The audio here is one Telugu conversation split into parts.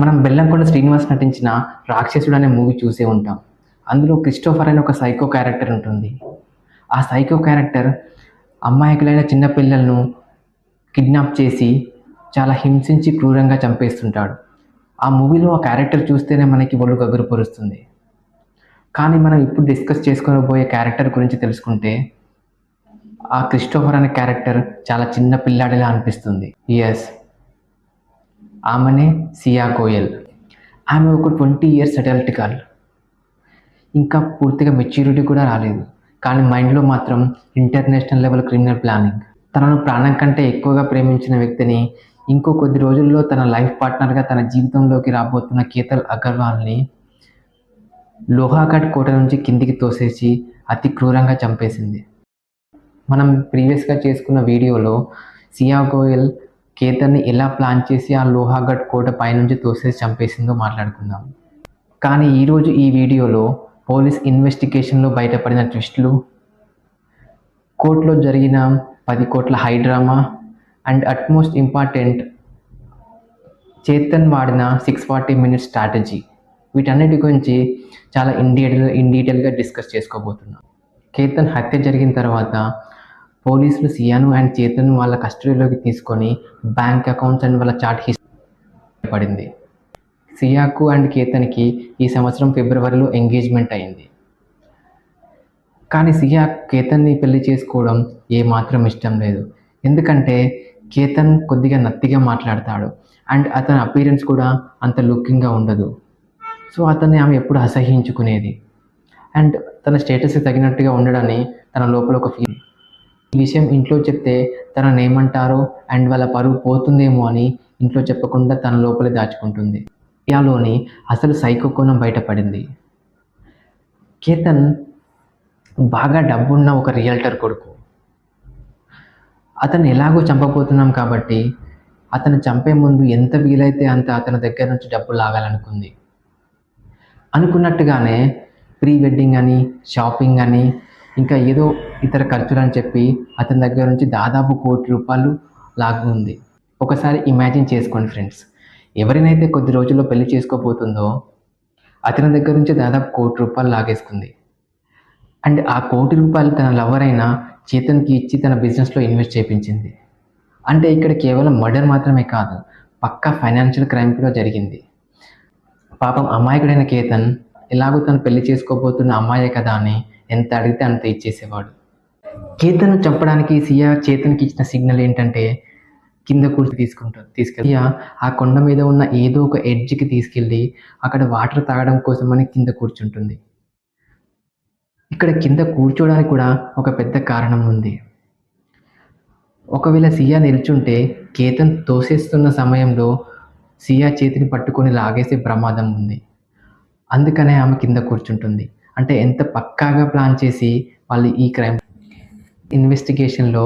మనం బెల్లంకొండ శ్రీనివాస్ నటించిన రాక్షసుడు అనే మూవీ చూసే ఉంటాం. అందులో క్రిస్టోఫర్ అనే ఒక సైకో క్యారెక్టర్ ఉంటుంది. ఆ సైకో క్యారెక్టర్ అమాయకులైన చిన్న పిల్లలను కిడ్నాప్ చేసి చాలా హింసించి క్రూరంగా చంపేస్తుంటాడు. ఆ మూవీలో ఆ క్యారెక్టర్ చూస్తేనే మనకి ఒళ్ళు గగురు పొరుస్తుంది. కానీ మనం ఇప్పుడు డిస్కస్ చేసుకోబోయే క్యారెక్టర్ గురించి తెలుసుకుంటే ఆ క్రిస్టోఫర్ అనే క్యారెక్టర్ చాలా చిన్న పిల్లాడిలా అనిపిస్తుంది. ఎస్, ఆమెనే సియా కోయల్. ఆమె ఒక 20 ఇయర్స్ అడల్ట్ గర్ల్. ఇంకా పూర్తిగా మెచ్యూరిటీ కూడా రాలేదు. కానీ మైండ్లో మాత్రం ఇంటర్నేషనల్ లెవెల్ క్రిమినల్ ప్లానింగ్. తనను ప్రాణం కంటే ఎక్కువగా ప్రేమించిన వ్యక్తిని ఇంకో కొద్ది రోజుల్లో తన లైఫ్ పార్ట్నర్గా తన జీవితంలోకి రాబోతున్న కేతన్ అగర్వాల్ని లోహాఘాట్ కోట నుంచి కిందికి తోసేసి అతి క్రూరంగా చంపేసింది. మనం ప్రీవియస్గా చేసుకున్న వీడియోలో సియా గోయల్ కేతన్ని ఎలా ప్లాన్ చేసి ఆ లోహాఘాట్ కోట పైనుంచి తోసేసి చంపేసిందో మాట్లాడుకుందాం. కానీ ఈరోజు ఈ వీడియోలో పోలీస్ ఇన్వెస్టిగేషన్లో బయటపడిన ట్విస్టులు, కోర్టులో జరిగిన 10 కోట్ల high drama and utmost important Chetan వాడిన 640 మినిట్స్ స్ట్రాటజీ, వీటన్నిటి గురించి చాలా ఇన్ డీటెయిల్గా డిస్కస్ చేసుకోబోతున్నాం. కేతన్ హత్య జరిగిన తర్వాత పోలీసులు సియాను అండ్ చేతన్ వాళ్ళ కస్టడీలోకి తీసుకొని బ్యాంక్ అకౌంట్స్ అండ్ వాళ్ళ చాట్ హిస్టరీ పడింది. సియాకు అండ్ కేతన్కి ఈ సంవత్సరం ఫిబ్రవరిలో ఎంగేజ్మెంట్ అయింది. కానీ సియా కేతన్ని పెళ్లి చేసుకోవడం ఏమాత్రం ఇష్టం లేదు. ఎందుకంటే కేతన్ కొద్దిగా నత్తిగా మాట్లాడతాడు అండ్ అతని అపీరెన్స్ కూడా అంత లుకింగ్గా ఉండదు. సో అతన్ని ఆమె ఎప్పుడు అసహ్యించుకునేది అండ్ తన స్టేటస్కి తగినట్టుగా ఉండడని తన లోపల ఒక ఫీల్. ఈ విషయం ఇంట్లో చెప్తే తనను ఏమంటారో అండ్ వాళ్ళ పరువు పోతుందేమో అని ఇంట్లో చెప్పకుండా తన లోపలే దాచుకుంటుంది. సియాలోని అసలు సైకో కోణం బయటపడింది. కేతన్ బాగా డబ్బున్న ఒక రియల్టర్ కొడుకు. అతను ఎలాగో చంపబోతున్నాం కాబట్టి అతను చంపే ముందు ఎంత వీలైతే అంత అతని దగ్గర నుంచి డబ్బు లాగాలనుకుంది. అనుకున్నట్టుగానే ప్రీ వెడ్డింగ్ అని, షాపింగ్ అని, ఇంకా ఏదో ఇతర ఖర్చులు అని చెప్పి అతని దగ్గర నుంచి దాదాపు ₹1 కోటి లాగుంది. ఒకసారి ఇమాజిన్ చేసుకోండి ఫ్రెండ్స్, ఎవరినైతే కొద్ది రోజుల్లో పెళ్లి చేసుకోబోతుందో అతని దగ్గర నుంచి దాదాపు ₹1 కోటి లాగేసుకుంది. అండ్ ఆ ₹1 కోటి తన లవర్ అయిన చేతన్కి ఇచ్చి తన బిజినెస్లో ఇన్వెస్ట్ చేయించింది. అంటే ఇక్కడ కేవలం మర్డర్ మాత్రమే కాదు, పక్కా ఫైనాన్షియల్ క్రైమ్ కూడా జరిగింది. పాపం అమాయకుడైన కేతన్ ఎలాగో తను పెళ్లి చేసుకోబోతున్న అమ్మాయే కదా అని ఎంత అడిగితే అంత ఇచ్చేసేవాడు. కేతన్ను చంపడానికి సియా చేతన్కి ఇచ్చిన సిగ్నల్ ఏంటంటే కింద తీసుకెళ్ళి ఆ కొండ మీద ఉన్న ఏదో ఒక ఎడ్జ్కి తీసుకెళ్ళి అక్కడ వాటర్ తాగడం కోసమని కింద కూర్చుంటుంది. ఇక్కడ కింద కూర్చోడానికి కూడా ఒక పెద్ద కారణం ఉంది. ఒకవేళ సియా నిల్చుంటే కేతన్ తోసేస్తున్న సమయంలో సియా చేతిని పట్టుకొని లాగేసే ప్రమాదం ఉంది. అందుకనే ఆమె కింద కూర్చుంటుంది. అంటే ఎంత పక్కాగా ప్లాన్ చేసి వాళ్ళు ఈ క్రైమ్ ఇన్వెస్టిగేషన్లో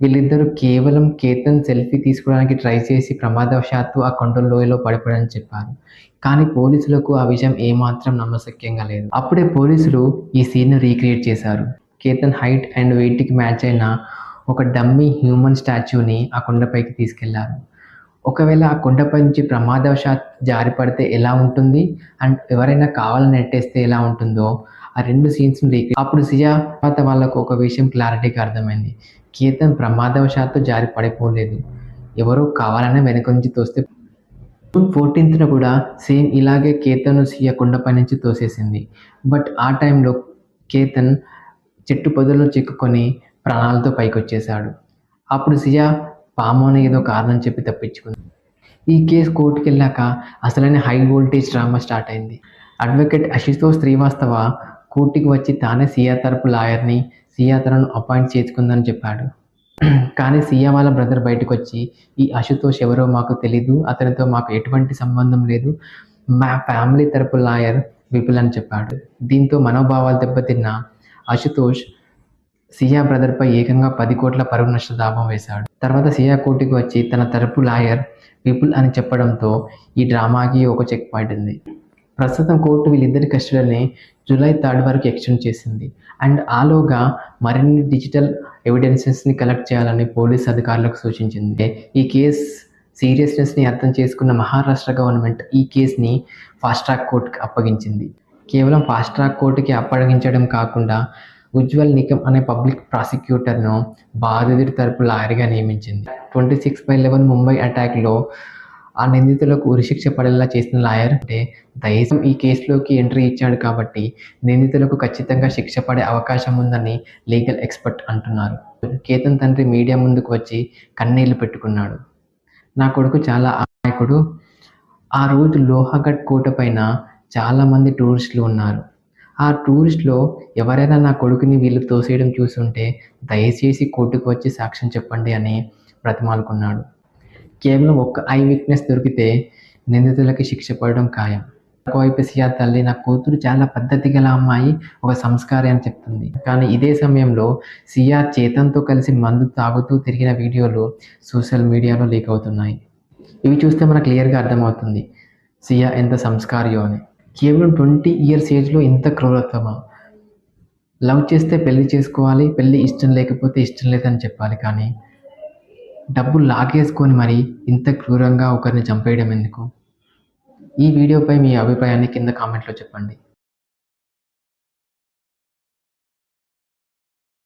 వీళ్ళిద్దరూ కేవలం కేతన్ సెల్ఫీ తీసుకోవడానికి ట్రై చేసి ప్రమాదవశాత్తు ఆ కొండ లోయలో పడిపోయాడని చెప్పారు. కానీ పోలీసులకు ఆ విషయం ఏమాత్రం నమ్మశక్యంగా లేదు. అప్పుడే పోలీసులు ఈ సీన్ను రీక్రియేట్ చేశారు. కేతన్ హైట్ అండ్ వెయిట్కి మ్యాచ్ అయిన ఒక డమ్మీ హ్యూమన్ స్టాచ్యూని ఆ కొండపైకి తీసుకెళ్లారు. ఒకవేళ ఆ కొండపై నుంచి ప్రమాదవశాత్ జారిపడితే ఎలా ఉంటుంది అండ్ ఎవరైనా కావాలని నెట్టేస్తే ఎలా ఉంటుందో ఆ 2 సీన్స్ని అప్పుడు సియా తర్వాత వాళ్ళకు ఒక విషయం క్లారిటీగా అర్థమైంది. కేతన్ ప్రమాదవశాత్తు జారి పడిపోలేదు, ఎవరో కావాలనే వెనక నుంచి తోస్తే. జూన్ 14న కూడా సేమ్ ఇలాగే కేతన్ సియా కొండపై నుంచి తోసేసింది. బట్ ఆ టైంలో కేతన్ చెట్టు పొదల్లో చిక్కుకొని ప్రాణాలతో పైకి వచ్చేసాడు. అప్పుడు సియా పాము అని ఏదో కారణం చెప్పి తప్పించుకుంది. ఈ కేసు కోర్టుకి వెళ్ళాక అసలైన హై వోల్టేజ్ డ్రామా స్టార్ట్ అయింది. అడ్వకేట్ అశుతోష్ శ్రీవాస్తవ కోర్టుకి వచ్చి తానే సియా తరపు లాయర్ని, సియా తనను అపాయింట్ చేసుకుందని చెప్పాడు. కానీ సియా వాళ్ళ బ్రదర్ బయటకు వచ్చి ఈ అశుతోష్ ఎవరో మాకు తెలీదు, అతనితో మాకు ఎటువంటి సంబంధం లేదు, మా ఫ్యామిలీ తరపు లాయర్ విపుల్ అని చెప్పాడు. దీంతో మనోభావాలు దెబ్బతిన్న అశుతోష్ సియా బ్రదర్పై ఏకంగా 10 కోట్ల పరువు నష్ట దాబం వేశాడు. తర్వాత సియా కోర్టుకి వచ్చి తన తరపు లాయర్ విపుల్ అని చెప్పడంతో ఈ డ్రామాకి ఒక చెక్ పడింది. ప్రస్తుతం కోర్టు వీళ్ళిద్దరి కస్టడీని జూలై 3 వరకు ఎక్స్టెండ్ చేసింది. అండ్ ఆలోగా మరిన్ని డిజిటల్ ఎవిడెన్సెస్ని కలెక్ట్ చేయాలని పోలీస్ అధికారులకు సూచించింది. ఈ కేసు సీరియస్నెస్ని అర్థం చేసుకున్న మహారాష్ట్ర గవర్నమెంట్ ఈ కేసుని ఫాస్ట్ ట్రాక్ కోర్టుకి అప్పగించింది. కేవలం ఫాస్ట్ ట్రాక్ కోర్టుకి అప్పగించడం కాకుండా ఉజ్వల్ నికమ్ అనే పబ్లిక్ ప్రాసిక్యూటర్ను బాధితుడి తరపు లాయర్గా నియమించింది. 26/11 ముంబై అటాక్లో ఆ నిందితులకు ఉరిశిక్ష పడేలా చేసిన లాయర్ అంటే దయచేసి ఈ కేసులోకి ఎంట్రీ ఇచ్చాడు కాబట్టి నిందితులకు ఖచ్చితంగా శిక్ష పడే అవకాశం ఉందని లీగల్ ఎక్స్పర్ట్ అంటున్నారు. కేతన్ తండ్రి మీడియా ముందుకు వచ్చి కన్నీళ్లు పెట్టుకున్నాడు. నా కొడుకు చాలా అమాయకుడు. ఆ రోజు లోహాగఢ్ కోట పైన చాలామంది టూరిస్టులు ఉన్నారు. ఆ టూరిస్టులో ఎవరైనా నా కొడుకుని వీళ్ళు తోసేయడం చూసుంటే దయచేసి కోర్టుకు వచ్చి సాక్ష్యం చెప్పండి అని బ్రతిమాలుకున్నాడు. కేవలం ఒక్క ఐ విట్నెస్ దొరికితే నిందితులకి శిక్ష పడడం ఖాయం. ఒకవైపు సియా తల్లి నా కూతురు చాలా పద్ధతి గల అమ్మాయి, ఒక సంస్కారి అని చెప్తుంది. కానీ ఇదే సమయంలో సియా చేతన్తో కలిసి మందు తాగుతూ తిరిగిన వీడియోలు సోషల్ మీడియాలో లీక్ అవుతున్నాయి. ఇవి చూస్తే మనకు క్లియర్గా అర్థమవుతుంది సియా ఎంత సంస్కారియో అని. కేవలం 20 ఇయర్స్ ఏజ్లో ఇంత క్రూరత్వమా? లవ్ చేస్తే పెళ్లి చేసుకోవాలి, పెళ్లి ఇష్టం లేకపోతే ఇష్టం లేదని చెప్పాలి, కానీ డబ్బు లాగేసుకొని మరి ఇంత క్రూరంగా ఒకరిని చంపేయడం ఎందుకు? ఈ వీడియోపై మీ అభిప్రాయాన్ని కింద కామెంట్లో చెప్పండి.